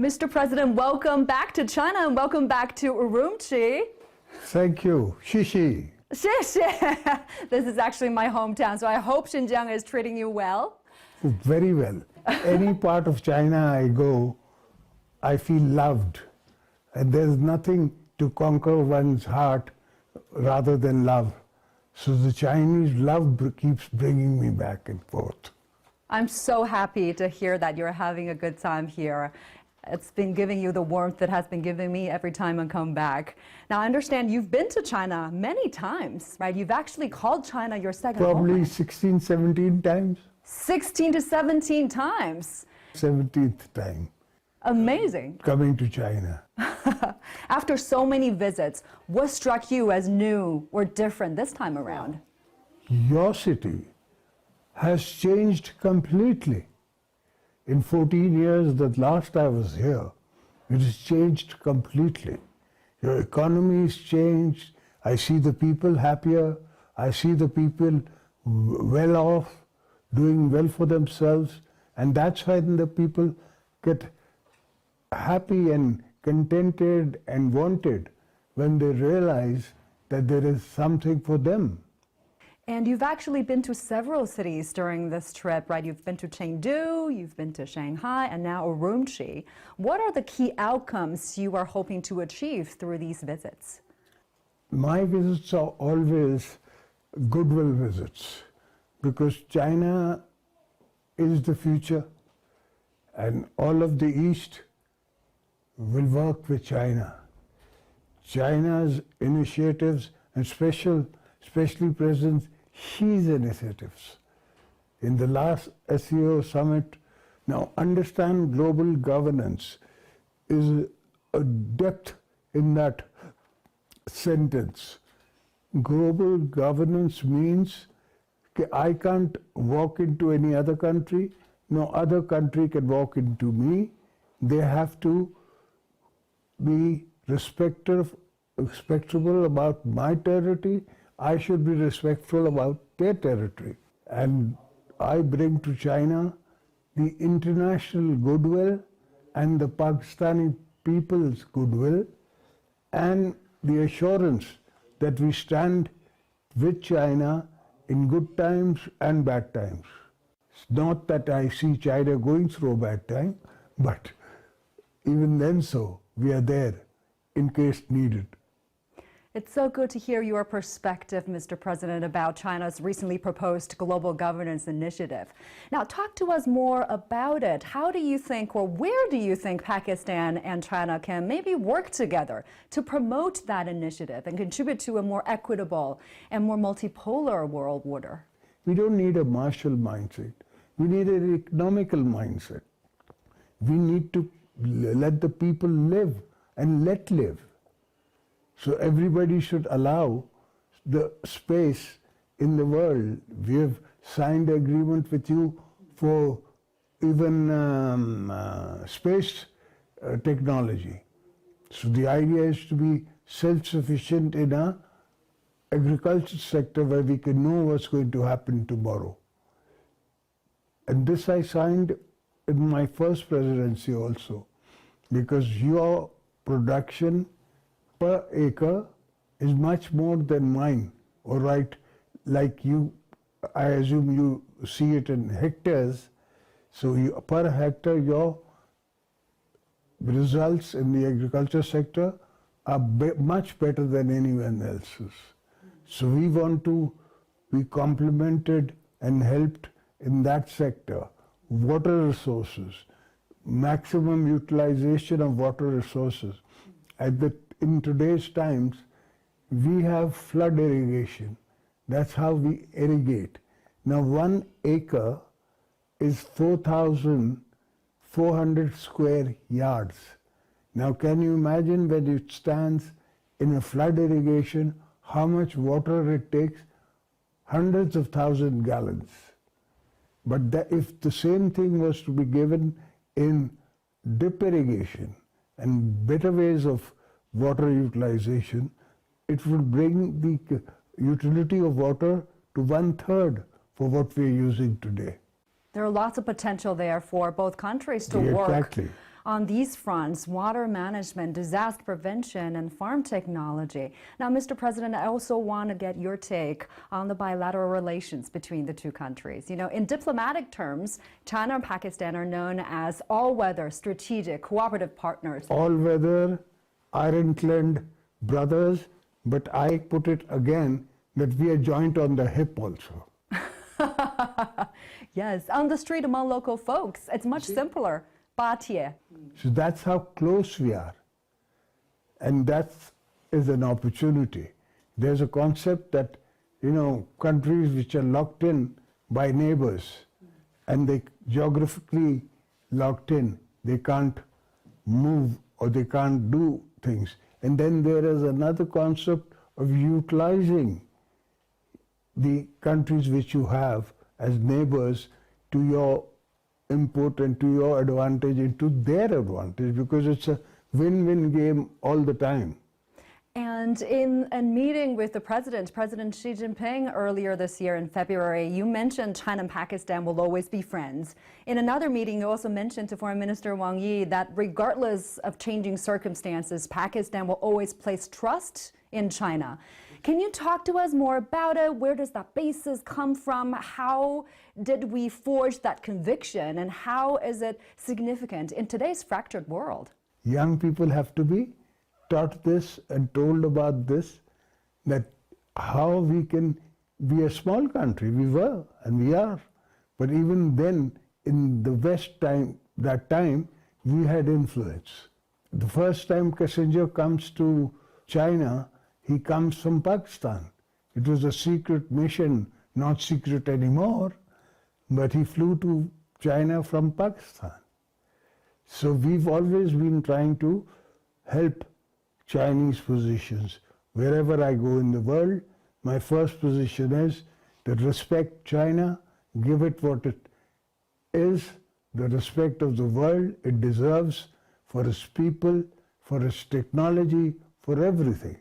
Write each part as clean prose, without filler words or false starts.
Mr. President, welcome back to China and welcome back to Urumqi. Thank you. Shishi. 谢谢. This is actually my hometown, so I hope Xinjiang is treating you well. Very well. Any part of China I go, I feel loved. And there's nothing to conquer one's heart rather than love. So the Chinese love keeps bringing me back and forth. I'm so happy to hear that you're having a good time here. It's been giving you the warmth it has been giving me every time I come back. Now, I understand you've been to China many times, right? You've actually called China your second home. Probably 16, 17 times. 16 to 17 times. 17th time. Amazing. Coming to China. After so many visits, what struck you as new or different this time around? Your city has changed completely. In 14 years that last I was here, it has changed completely. Your economy has changed. I see the people happier. I see the people well off, doing well for themselves. And that's when the people get happy and contented and wanted when they realize that there is something for them. And you've actually been to several cities during this trip, right? You've been to Chengdu, you've been to Shanghai, and now Urumqi. What are the key outcomes you are hoping to achieve through these visits? My visits are always goodwill visits because China is the future and all of the East will work with China. China's initiatives and especially President Xi's initiatives. In the last SEO summit, now understand global governance is a depth in that sentence. Global governance means I can't walk into any other country, no other country can walk into me. They have to be respectable about my territory. I should be respectful about their territory. And I bring to China the international goodwill and the Pakistani people's goodwill and the assurance that we stand with China in good times and bad times. It's not that I see China going through a bad time, but even then so, we are there in case needed. It's so good to hear your perspective, Mr. President, about China's recently proposed global governance initiative. Now, talk to us more about it. How do you think, or where do you think Pakistan and China can maybe work together to promote that initiative and contribute to a more equitable and more multipolar world order? We don't need a martial mindset. We need an economical mindset. We need to let the people live and let live. So everybody should allow the space in the world. We have signed an agreement with you for even space technology. So the idea is to be self-sufficient in our agriculture sector where we can know what's going to happen tomorrow. And this I signed in my first presidency also, because your production per acre is much more than mine, all right? Like you, I assume you see it in hectares. So per hectare, your results in the agriculture sector are much better than anyone else's. So we want to be complemented and helped in that sector. Water resources, maximum utilization of water resources. In today's times, we have flood irrigation. That's how we irrigate. Now 1 acre is 4,400 square yards. Now can you imagine when it stands in a flood irrigation, how much water it takes? Hundreds of thousand gallons. But if the same thing was to be given in drip irrigation and better ways of water utilization, it would bring the utility of water to 1/3 for what we are using today. There are lots of potential there for both countries to work on these fronts: water management, disaster prevention, and farm technology. Now, Mr. President, I also want to get your take on the bilateral relations between the two countries. You know, in diplomatic terms, China and Pakistan are known as all-weather, strategic, cooperative partners. All-weather, Ironclad brothers, but I put it again that we are joint on the hip also. Yes, on the street among local folks, it's much simpler. 巴铁. So that's how close we are. And that is an opportunity. There's a concept that, you know, countries which are locked in by neighbors and they geographically locked in, they can't move or they can't do things. And then there is another concept of utilizing the countries which you have as neighbors to your input and to your advantage and to their advantage, because it's a win-win game all the time. And in a meeting with the President Xi Jinping, earlier this year in February, you mentioned China and Pakistan will always be friends. In another meeting, you also mentioned to Foreign Minister Wang Yi that regardless of changing circumstances, Pakistan will always place trust in China. Can you talk to us more about it? Where does that basis come from? How did we forge that conviction? And how is it significant in today's fractured world? Young people have to be taught this and told about this, that how we can be a small country. We were and we are. But even then, in the West time, that time, we had influence. The first time Kissinger comes to China, he comes from Pakistan. It was a secret mission, not secret anymore, but he flew to China from Pakistan. So we've always been trying to help Chinese positions. Wherever I go in the world, my first position is to respect China, give it what it is, the respect of the world it deserves for its people, for its technology, for everything.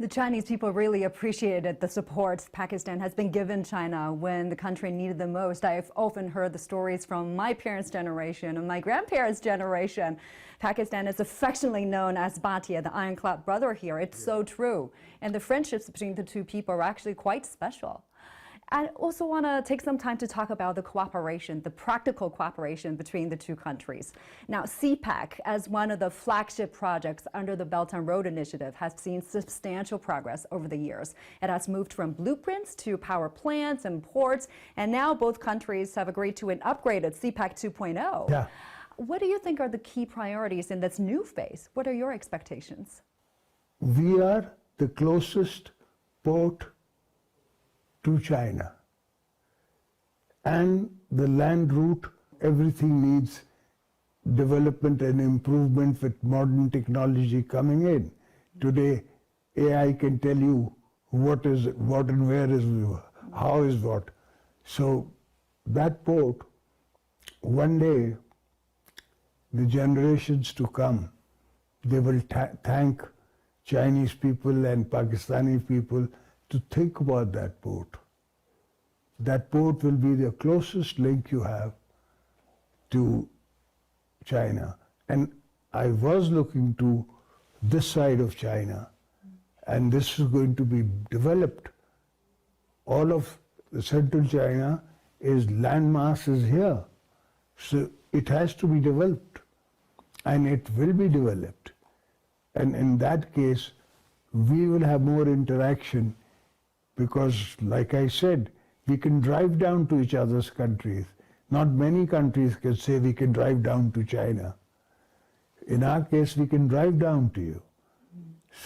The Chinese people really appreciated the support Pakistan has been given China when the country needed the most. I've often heard the stories from my parents' generation and my grandparents' generation. Pakistan is affectionately known as Bhatia, the Ironclad brother here. It's so true. And the friendships between the two people are actually quite special. I also want to take some time to talk about the cooperation, the practical cooperation between the two countries. Now, CPEC, as one of the flagship projects under the Belt and Road Initiative, has seen substantial progress over the years. It has moved from blueprints to power plants and ports, and now both countries have agreed to an upgraded CPEC 2.0. Yeah. What do you think are the key priorities in this new phase? What are your expectations? We are the closest port to China. And the land route, everything needs development and improvement with modern technology coming in. Today, AI can tell you what is what and where is how is what. So that port, one day, the generations to come, they will thank Chinese people and Pakistani people to think about that port. That port will be the closest link you have to China. And I was looking to this side of China, and this is going to be developed. All of the central China is landmass is here. So it has to be developed, and it will be developed. And in that case, we will have more interaction because, like I said, we can drive down to each other's countries. Not many countries can say we can drive down to China. In our case, we can drive down to you.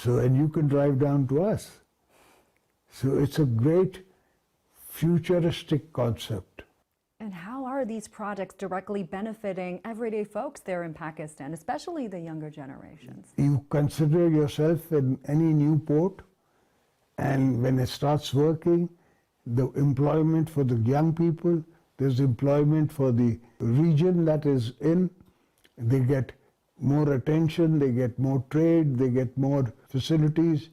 So, and you can drive down to us. So it's a great futuristic concept. And how are these projects directly benefiting everyday folks there in Pakistan, especially the younger generations? You consider yourself in any new port, and when it starts working, the employment for the young people, there's employment for the region that is in, they get more attention, they get more trade, they get more facilities,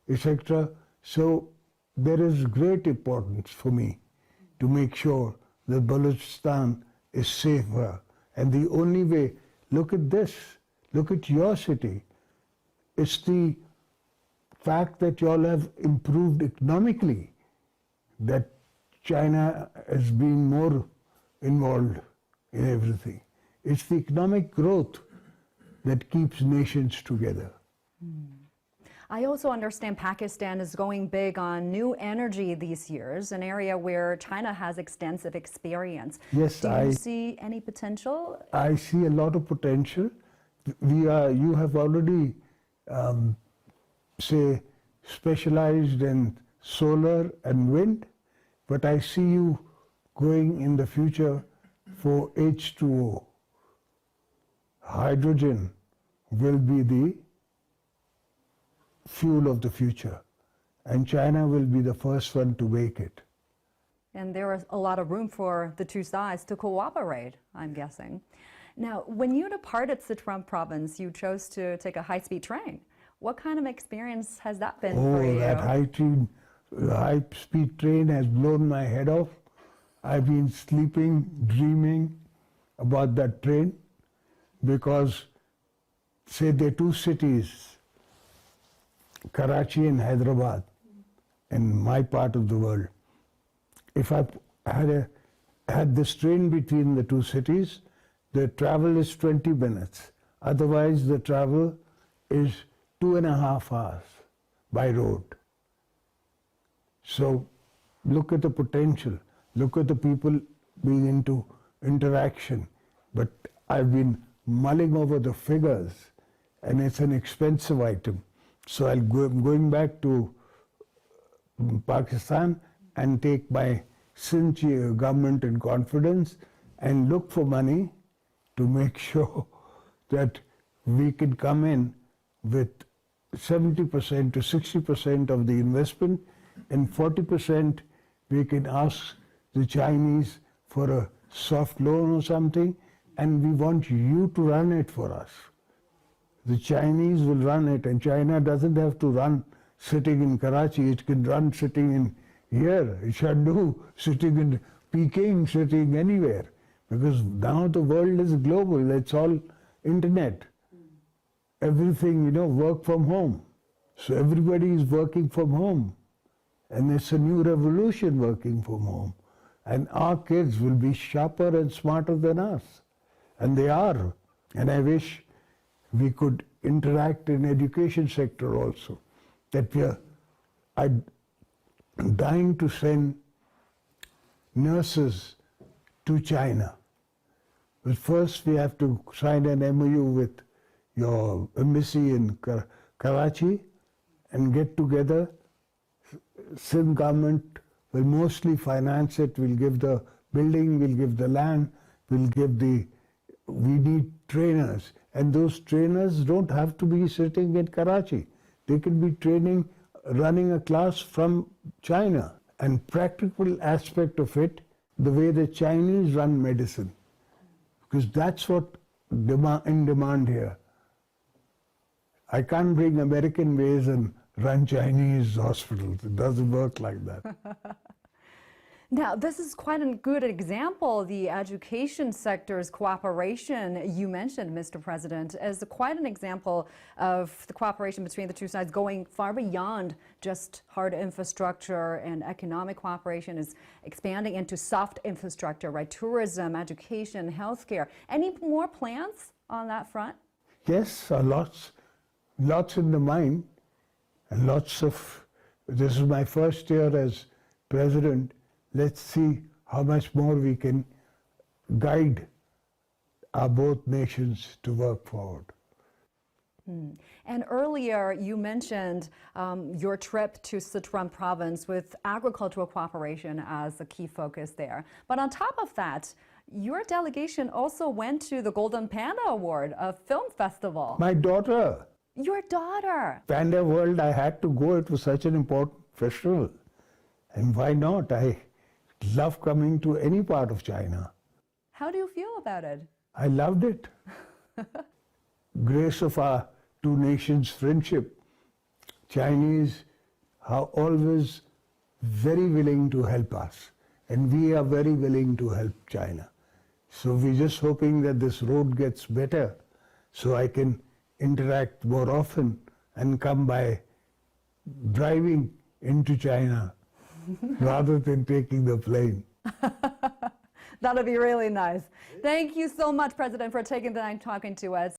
etc. So there is great importance for me to make sure that Balochistan is safer. And the only way, look at this, look at your city. It's the fact that you all have improved economically that China has been more involved in everything. It's the economic growth that keeps nations together. I also understand Pakistan is going big on new energy these years, an area where China has extensive experience. Yes, Do you see any potential? I see a lot of potential. You have already, say, specialized in solar and wind, but I see you going in the future for H2O. Hydrogen will be the fuel of the future, and China will be the first one to make it. And there is a lot of room for the two sides to cooperate, I'm guessing. Now, when you departed Sichuan province, you chose to take a high-speed train. What kind of experience has that been for you? Oh, that high-speed train has blown my head off. I've been sleeping, dreaming about that train because, say, there are two cities, Karachi and Hyderabad, in my part of the world. If I had this train between the two cities, the travel is 20 minutes. Otherwise, the travel is 2.5 hours by road. So look at the potential. Look at the people being into interaction. But I've been mulling over the figures, and it's an expensive item. So I'm going back to Pakistan and take my Sindh government in confidence and look for money to make sure that we can come in with 70% to 60% of the investment, and 40% we can ask the Chinese for a soft loan or something, and we want you to run it for us. The Chinese will run it, and China doesn't have to run sitting in Karachi. It can run sitting in here, Shandu, sitting in Peking, sitting anywhere. Because now the world is global. It's all internet. Everything, work from home. So everybody is working from home. And it's a new revolution working from home. And our kids will be sharper and smarter than us. And they are. And I wish we could interact in education sector also. I'm dying to send nurses to China. But first we have to sign an MOU with your embassy in Karachi and get together. Sindh government will mostly finance it, will give the building, will give the land, we need trainers. And those trainers don't have to be sitting in Karachi. They can be running a class from China. And practical aspect of it, the way the Chinese run medicine. Because that's what in demand here. I can't bring American ways and run Chinese hospitals. It doesn't work like that. Now, this is quite a good example. The education sector's cooperation you mentioned, Mr. President, is quite an example of the cooperation between the two sides going far beyond just hard infrastructure, and economic cooperation is expanding into soft infrastructure, right? Tourism, education, healthcare. Any more plans on that front? Yes, lots in the mind, and this is my first year as president. Let's see how much more we can guide our both nations to work forward. And earlier you mentioned your trip to Sichuan province with agricultural cooperation as a key focus there. But on top of that, your delegation also went to the Golden Panda Award, a film festival. My daughter. Your daughter. Panda World, I had to go. It was such an important festival. And why not? I love coming to any part of China. How do you feel about it? I loved it. Grace of our two nations' friendship. Chinese are always very willing to help us, and we are very willing to help China. So we're just hoping that this road gets better so I can interact more often and come by driving into China rather than taking the plane. That'll be really nice. Thank you so much, President, for taking the time talking to us.